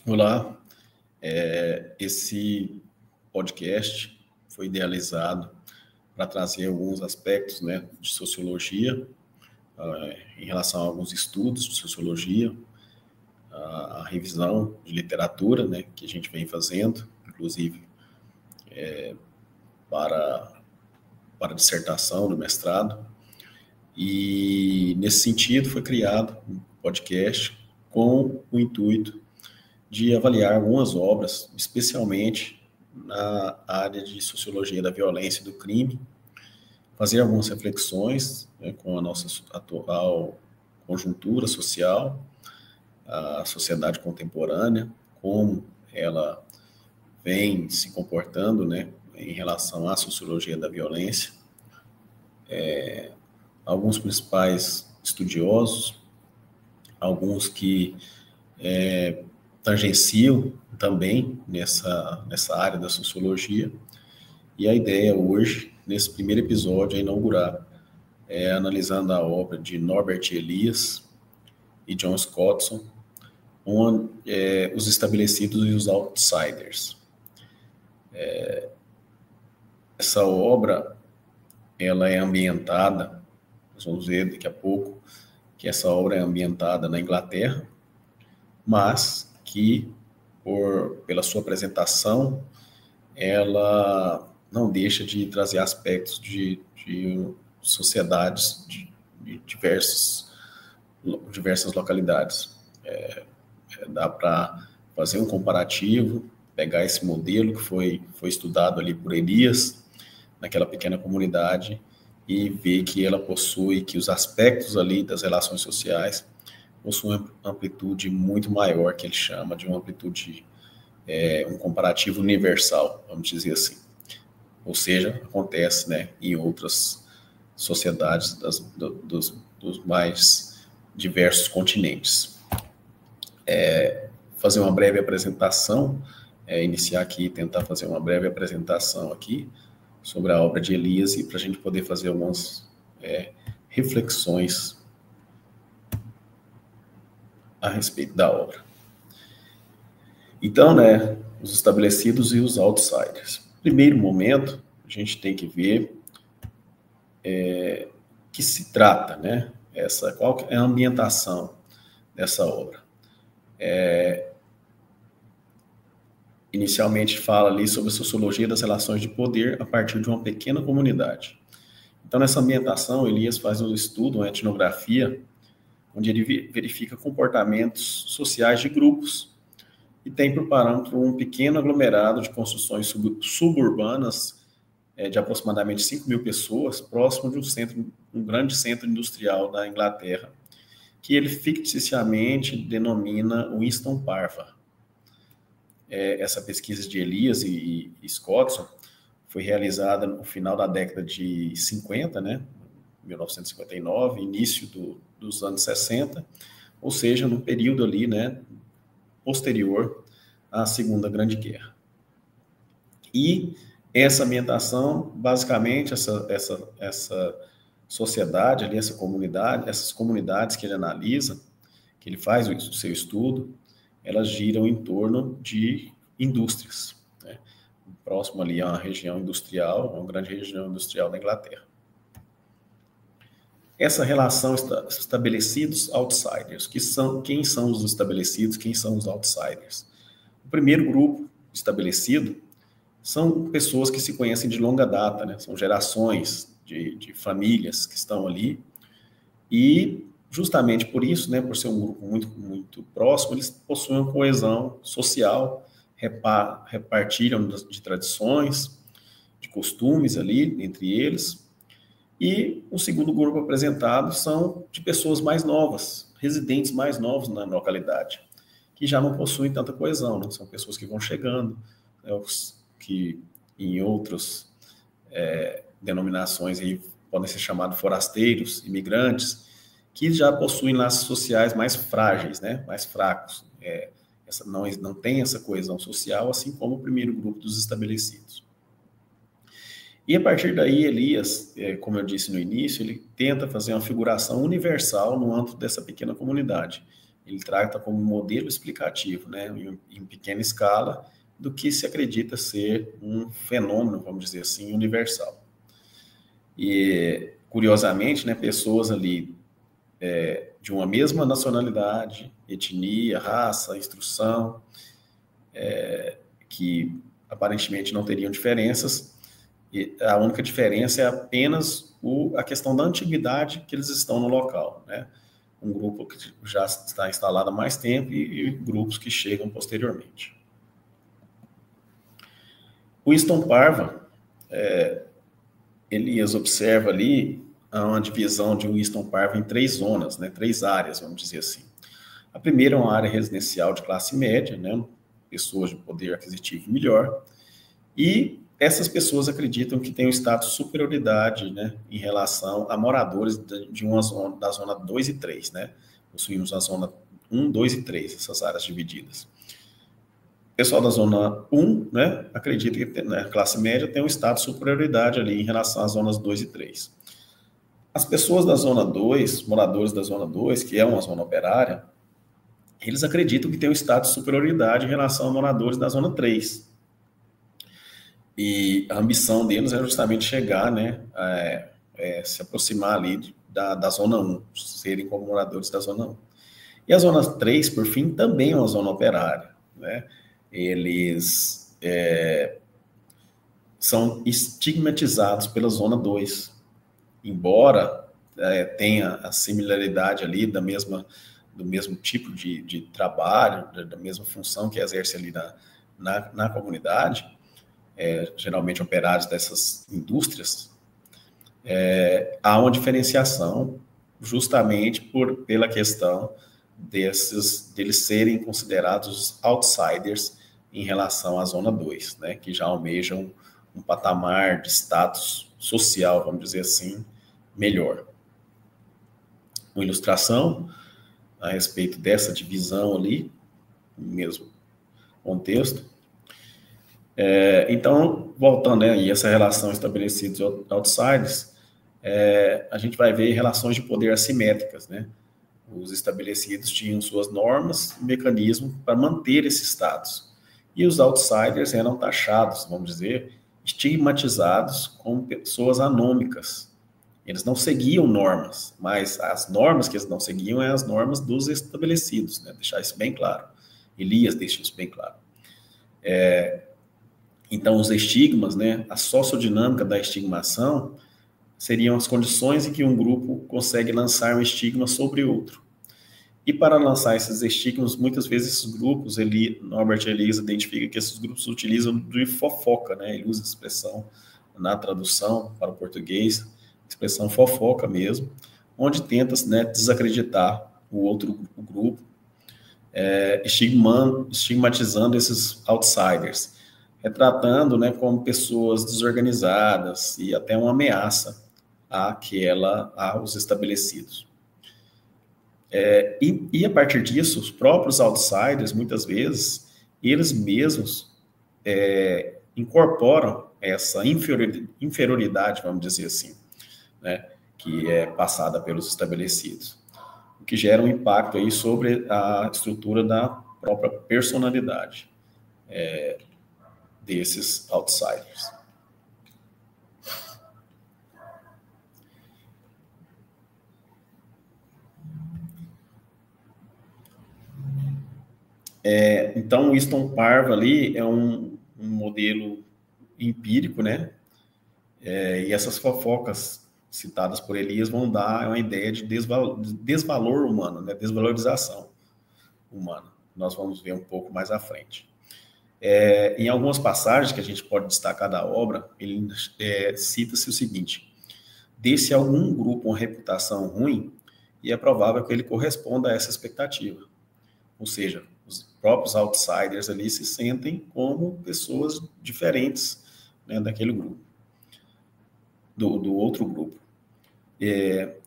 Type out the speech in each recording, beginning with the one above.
Olá, esse podcast foi idealizado para trazer alguns aspectos, né, de sociologia, em relação a alguns estudos de sociologia, a revisão de literatura, né, que a gente vem fazendo, inclusive para, para a dissertação do mestrado. E, nesse sentido, foi criado um podcast com o intuito de avaliar algumas obras, especialmente na área de sociologia da violência e do crime, fazer algumas reflexões, né, com a nossa atual conjuntura social, a sociedade contemporânea, como ela vem se comportando, né, em relação à sociologia da violência. Alguns principais estudiosos, alguns que tangenciam também nessa área da sociologia. E a ideia hoje, nesse primeiro episódio, é inaugurar, analisando a obra de Norbert Elias e John Scottson, os estabelecidos e os outsiders. Essa obra, ela é ambientada, nós vamos ver daqui a pouco, que essa obra é ambientada na Inglaterra, mas que, pela sua apresentação, ela não deixa de trazer aspectos de sociedades de diversas localidades. Dá para fazer um comparativo, pegar esse modelo que foi estudado ali por Elias, naquela pequena comunidade, e ver que ela possui, que os aspectos ali das relações sociais possuem uma amplitude muito maior, que ele chama de uma amplitude, um comparativo universal, vamos dizer assim. Ou seja, acontece, né, em outras sociedades dos mais diversos continentes. Fazer uma breve apresentação, iniciar aqui, tentar fazer uma breve apresentação aqui sobre a obra de Elias e para a gente poder fazer algumas reflexões a respeito da obra. Então, né, os estabelecidos e os outsiders. Primeiro momento, a gente tem que ver que se trata, né, qual é a ambientação dessa obra. Inicialmente fala ali sobre a sociologia das relações de poder a partir de uma pequena comunidade. Então, nessa ambientação, Elias faz um estudo, uma etnografia, onde ele verifica comportamentos sociais de grupos e tem por parâmetro um pequeno aglomerado de construções suburbanas de aproximadamente 5.000 pessoas, próximo de um grande centro industrial da Inglaterra, que ele ficticiamente denomina Winston Parva. Essa pesquisa de Elias e Scottson foi realizada no final da década de 50, né, 1959, início dos anos 60, ou seja, no período ali, né, posterior à Segunda Grande Guerra. E essa ambientação, basicamente, essa sociedade ali, essas comunidades que ele analisa, que ele faz o seu estudo, elas giram em torno de indústrias, né? Próximo ali a uma região industrial, uma grande região industrial da Inglaterra. Essa relação estabelecidos outsiders, quem são os estabelecidos, quem são os outsiders? O primeiro grupo estabelecido são pessoas que se conhecem de longa data, né? São gerações de famílias que estão ali e justamente por isso, né, por ser um grupo muito, muito próximo, eles possuem uma coesão social, repartilham de tradições, de costumes ali entre eles. E o segundo grupo apresentado são de pessoas mais novas, residentes mais novos na localidade, que já não possuem tanta coesão, né? São pessoas que vão chegando, né, que em outras denominações aí podem ser chamados forasteiros, imigrantes, que já possuem laços sociais mais frágeis, né, mais fracos. Não tem essa coesão social, assim como o primeiro grupo dos estabelecidos. E a partir daí, Elias, como eu disse no início, ele tenta fazer uma figuração universal no âmbito dessa pequena comunidade, ele trata como modelo explicativo, né, em pequena escala, do que se acredita ser um fenômeno, vamos dizer assim, universal. E, curiosamente, né, pessoas ali de uma mesma nacionalidade, etnia, raça, instrução, que aparentemente não teriam diferenças, e a única diferença é apenas a questão da antiguidade que eles estão no local, né? Um grupo que já está instalado há mais tempo e grupos que chegam posteriormente. O Winston Parva, Elias observa ali uma divisão de Winston Parva em 3 zonas, né? 3 áreas, vamos dizer assim. A primeira é uma área residencial de classe média, né? Pessoas de poder aquisitivo melhor, e essas pessoas acreditam que tem um status de superioridade, né, em relação a moradores de uma zona, da zona 2 e 3, né? Possuímos a zona 1, 2 e 3, essas áreas divididas. O pessoal da zona 1, né, acredita que a classe média tem um status de superioridade ali em relação às zonas 2 e 3. As pessoas da zona 2, moradores da zona 2, que é uma zona operária, eles acreditam que tem um status de superioridade em relação a moradores da zona 3. E a ambição deles é justamente chegar, né, se aproximar ali da zona 1, serem como moradores da zona 1. E a zona 3, por fim, também é uma zona operária, né? Eles são estigmatizados pela zona 2, embora tenha a similaridade ali do mesmo tipo de trabalho, da mesma função que exerce ali na comunidade, geralmente operários dessas indústrias, há uma diferenciação justamente pela questão deles serem considerados outsiders em relação à zona 2, né, que já almejam um patamar de status social, vamos dizer assim, melhor. Uma ilustração a respeito dessa divisão ali, no mesmo contexto. Então, voltando, né, e essa relação estabelecidos e outsiders, a gente vai ver relações de poder assimétricas, né? Os estabelecidos tinham suas normas e mecanismos para manter esse status. E os outsiders eram taxados, vamos dizer, estigmatizados como pessoas anômicas. Eles não seguiam normas, mas as normas que eles não seguiam eram as normas dos estabelecidos, né? Deixar isso bem claro. Elias deixa isso bem claro. Então, os estigmas, né, a sociodinâmica da estigmação seriam as condições em que um grupo consegue lançar um estigma sobre outro. E para lançar esses estigmas, muitas vezes esses grupos, Norbert Elias identifica que esses grupos utilizam de fofoca, né? Ele usa a expressão na tradução para o português, expressão fofoca mesmo, onde tenta, né, desacreditar o grupo, estigmatizando esses outsiders, retratando, né, como pessoas desorganizadas e até uma ameaça aos estabelecidos. E a partir disso, os próprios outsiders, muitas vezes, eles mesmos incorporam essa inferioridade, vamos dizer assim, né, que é passada pelos estabelecidos, o que gera um impacto aí sobre a estrutura da própria personalidade desses outsiders. Então, o Winston Parva ali é um modelo empírico, né? E essas fofocas citadas por Elias vão dar uma ideia de desvalor humano, né? Desvalorização humana. Nós vamos ver um pouco mais à frente. Em algumas passagens que a gente pode destacar da obra, ele cita-se o seguinte: dê-se a algum grupo uma reputação ruim e é provável que ele corresponda a essa expectativa. Ou seja, os próprios outsiders ali se sentem como pessoas diferentes, né, daquele grupo, do outro grupo.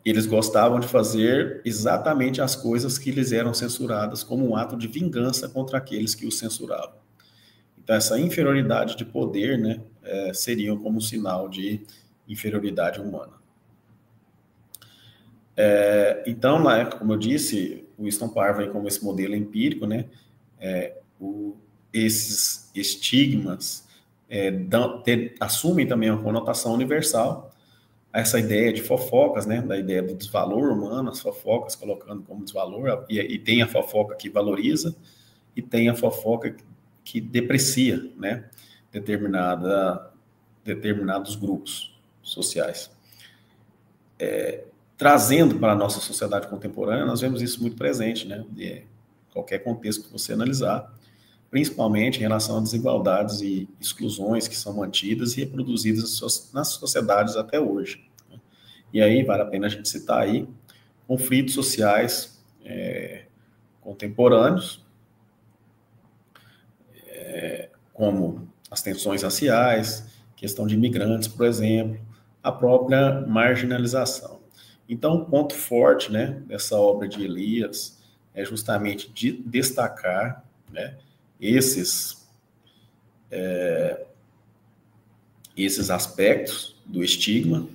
Eles gostavam de fazer exatamente as coisas que lhes eram censuradas como um ato de vingança contra aqueles que os censuravam. Então, essa inferioridade de poder, né, seria como um sinal de inferioridade humana. Então, como eu disse, o Winston Parva aí como esse modelo empírico, né? Esses estigmas assumem também uma conotação universal, essa ideia de fofocas, né? Da ideia do desvalor humano, as fofocas colocando como desvalor, e tem a fofoca que valoriza, e tem a fofoca que deprecia, né? Determinados grupos sociais. Trazendo para a nossa sociedade contemporânea, nós vemos isso muito presente, né? De qualquer contexto que você analisar, principalmente em relação a desigualdades e exclusões que são mantidas e reproduzidas nas sociedades até hoje. E aí vale a pena a gente citar aí conflitos sociais contemporâneos, como as tensões raciais, questão de imigrantes, por exemplo, a própria marginalização. Então, o ponto forte, né, dessa obra de Elias é justamente de destacar, né, esses aspectos do estigma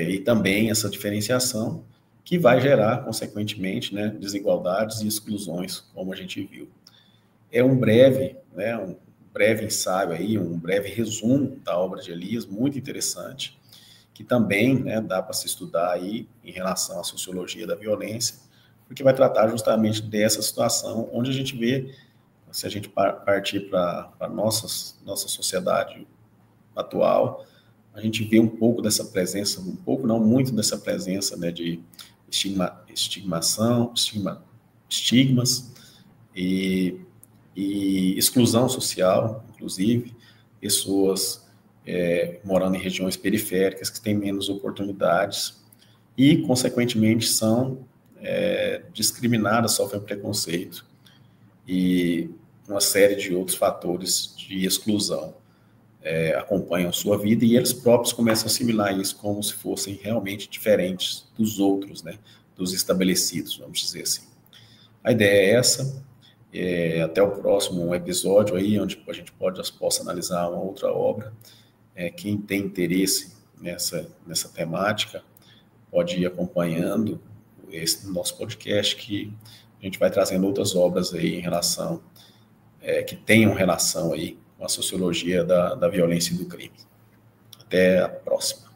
e também essa diferenciação que vai gerar, consequentemente, né, desigualdades e exclusões, como a gente viu. É um breve ensaio aí, um breve resumo da obra de Elias, muito interessante, que também, né, dá para se estudar aí em relação à sociologia da violência, porque vai tratar justamente dessa situação onde a gente vê, se a gente partir para a nossa sociedade atual, a gente vê um pouco dessa presença, um pouco não, muito dessa presença, né, de estigmas e exclusão social, inclusive, pessoas morando em regiões periféricas que têm menos oportunidades e, consequentemente, são discriminadas, sofrem preconceito e uma série de outros fatores de exclusão acompanham sua vida e eles próprios começam a assimilar isso como se fossem realmente diferentes dos outros, né, dos estabelecidos, vamos dizer assim. A ideia é essa. Até o próximo episódio aí, onde a gente possa analisar uma outra obra. Quem tem interesse nessa temática pode ir acompanhando esse nosso podcast, que a gente vai trazendo outras obras aí em relação, que tenham relação aí com a sociologia da violência e do crime. Até a próxima.